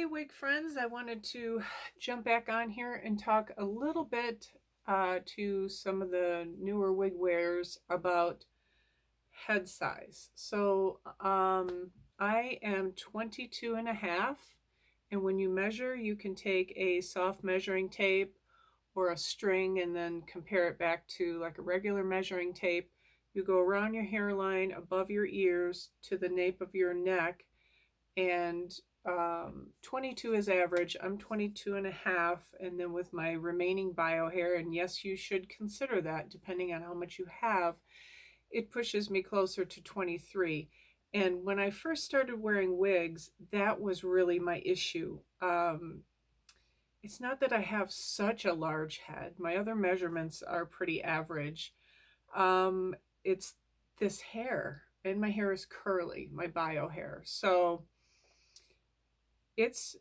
Hey wig friends, I wanted to jump back on here and talk a little bit to some of the newer wig wearers about head size. I am 22 and a half, and when you measure, you can take a soft measuring tape or a string and then compare it back to like a regular measuring tape. You go around your hairline, above your ears, to the nape of your neck, and 22 is average. I'm 22 and a half, and then with my remaining bio hair, and yes, you should consider that depending on how much you have, it pushes me closer to 23. And when I first started wearing wigs, that was really my issue. It's not that I have such a large head. My other measurements are pretty average. It's this hair, and my hair is curly, my bio hair. So it's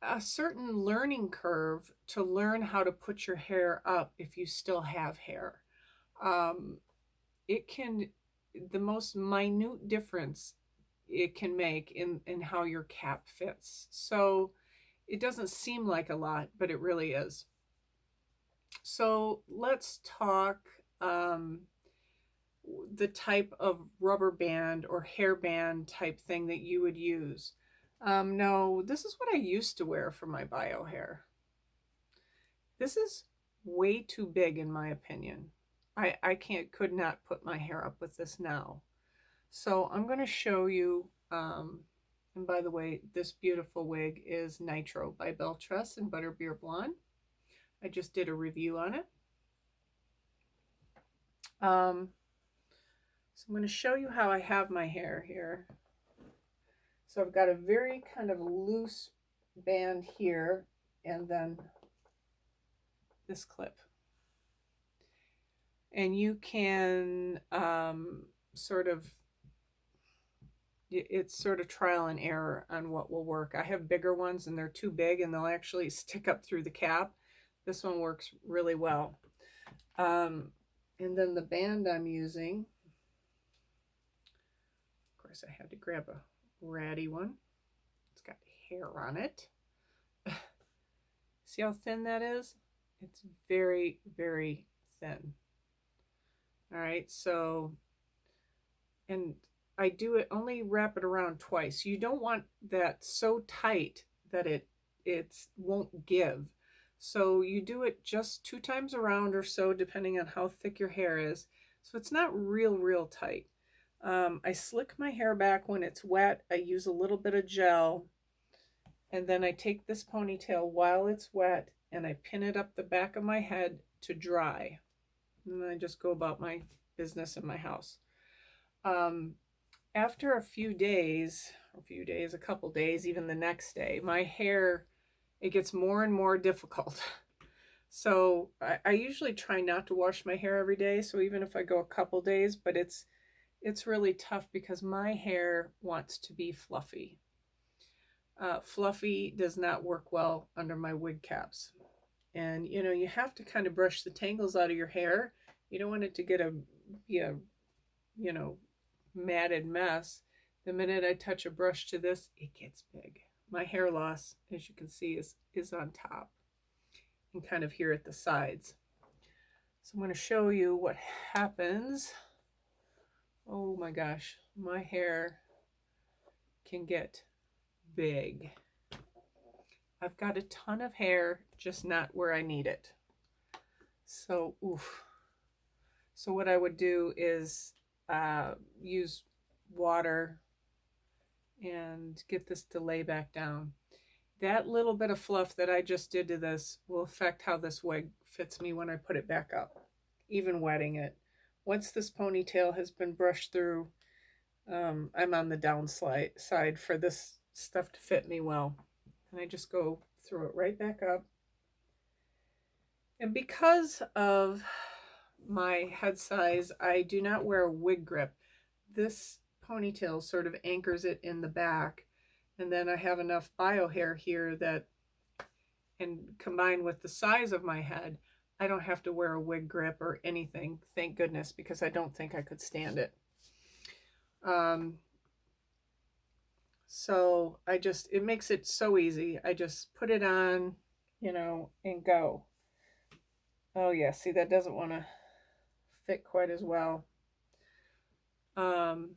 a certain learning curve to learn how to put your hair up if you still have hair. Um, it can, the most minute difference it can make in how your cap fits. So it doesn't seem like a lot, but it really is. So let's talk the type of rubber band or hairband type thing that you would use. No, this is what I used to wear for my bio hair. This is way too big in my opinion. I could not put my hair up with this now. So I'm going to show you, and by the way, this beautiful wig is Nitro by Belle Tress and Butterbeer Blonde. I just did a review on it. So I'm going to show you how I have my hair here. So I've got a very kind of loose band here, and then this clip. And you can sort of, it's sort of trial and error on what will work. I have bigger ones and they're too big and they'll actually stick up through the cap. This one works really well. And then the band I'm using, of course I had to grab a ratty one. It's got hair on it. See how thin that is? It's very, very thin. All right, so, and I do it, only wrap it around twice. You don't want that so tight that it won't give. So you do it just 2 times around or so, depending on how thick your hair is. So it's not real tight. I slick my hair back when it's wet. I use a little bit of gel, and then I take this ponytail while it's wet and I pin it up the back of my head to dry. And then I just go about my business in my house. After a couple days, even the next day, my hair, it gets more and more difficult. So I usually try not to wash my hair every day. So even if I go a couple days, but it's really tough because my hair wants to be fluffy. Fluffy does not work well under my wig caps. And you have to kind of brush the tangles out of your hair. You don't want it to be a matted mess. The minute I touch a brush to this, it gets big. My hair loss, as you can see, is on top and kind of here at the sides. So I'm going to show you what happens. Oh my gosh, my hair can get big. I've got a ton of hair, just not where I need it. So, oof. So what I would do is use water and get this to lay back down. That little bit of fluff that I just did to this will affect how this wig fits me when I put it back up, even wetting it. Once this ponytail has been brushed through, I'm on the downside for this stuff to fit me well. And I just go throw it right back up. And because of my head size, I do not wear a wig grip. This ponytail sort of anchors it in the back, and then I have enough bio hair here that, and combined with the size of my head, I don't have to wear a wig grip or anything, thank goodness, because I don't think I could stand it. So it makes it so easy. I just put it on, and go. Oh yeah, see, that doesn't want to fit quite as well. Um,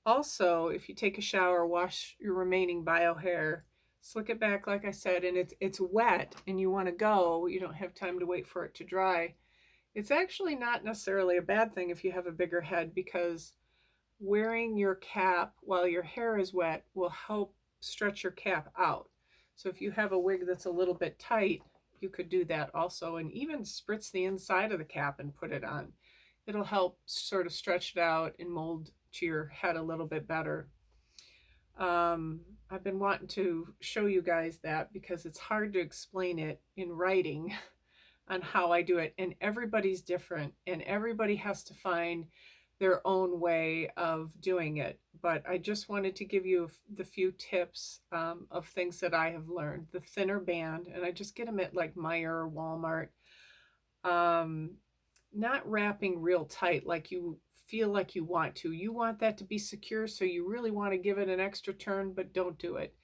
Also, if you take a shower, wash your remaining bio hair, slick it back like I said, and it's wet and you want to go, you don't have time to wait for it to dry. It's actually not necessarily a bad thing if you have a bigger head, because wearing your cap while your hair is wet will help stretch your cap out. So if you have a wig that's a little bit tight, you could do that also, and even spritz the inside of the cap and put it on. It'll help sort of stretch it out and mold to your head a little bit better. Um, I've been wanting to show you guys that because it's hard to explain it in writing on how I do it, and everybody's different, and everybody has to find their own way of doing it. But I just wanted to give you the few tips of things that I have learned. The thinner band, and I just get them at like Meijer or Walmart. Um, Not wrapping real tight like you feel like you want to. You want that to be secure, so you really want to give it an extra turn, but don't do it.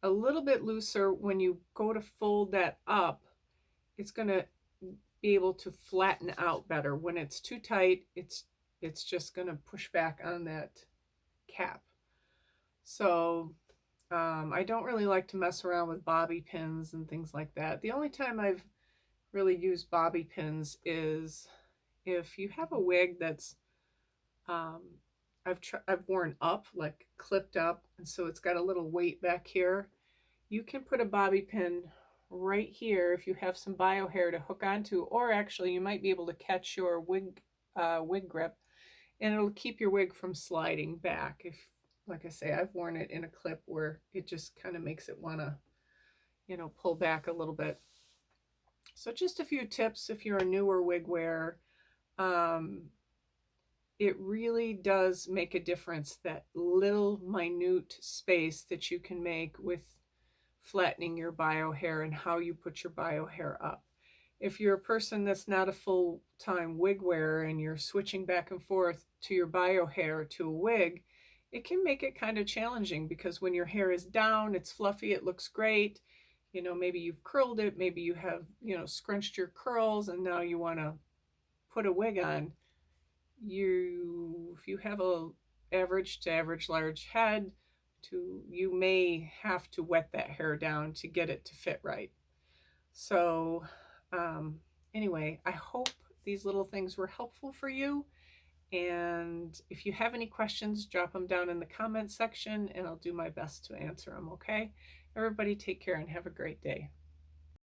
A little bit looser when you go to fold that up, it's going to be able to flatten out better. When it's too tight, it's just going to push back on that cap. So I don't really like to mess around with bobby pins and things like that. The only time I've really used bobby pins is if you have a wig that's um, I've worn up, like clipped up, and so it's got a little weight back here. You can put a bobby pin right here if you have some bio hair to hook onto, or actually you might be able to catch your wig grip, and it'll keep your wig from sliding back. If, like I say, I've worn it in a clip where it just kind of makes it want to, pull back a little bit. So just a few tips if you're a newer wig wearer. Um, it really does make a difference, that little minute space that you can make with flattening your bio hair and how you put your bio hair up. If you're a person that's not a full-time wig wearer and you're switching back and forth to your bio hair to a wig, it can make it kind of challenging, because when your hair is down, it's fluffy, it looks great. Maybe you've curled it, maybe you have, scrunched your curls, and now you want to put a wig on. If you have a average to average large head, you may have to wet that hair down to get it to fit right. So anyway, I hope these little things were helpful for you, and if you have any questions, drop them down in the comment section and I'll do my best to answer them. Okay, everybody, take care and have a great day.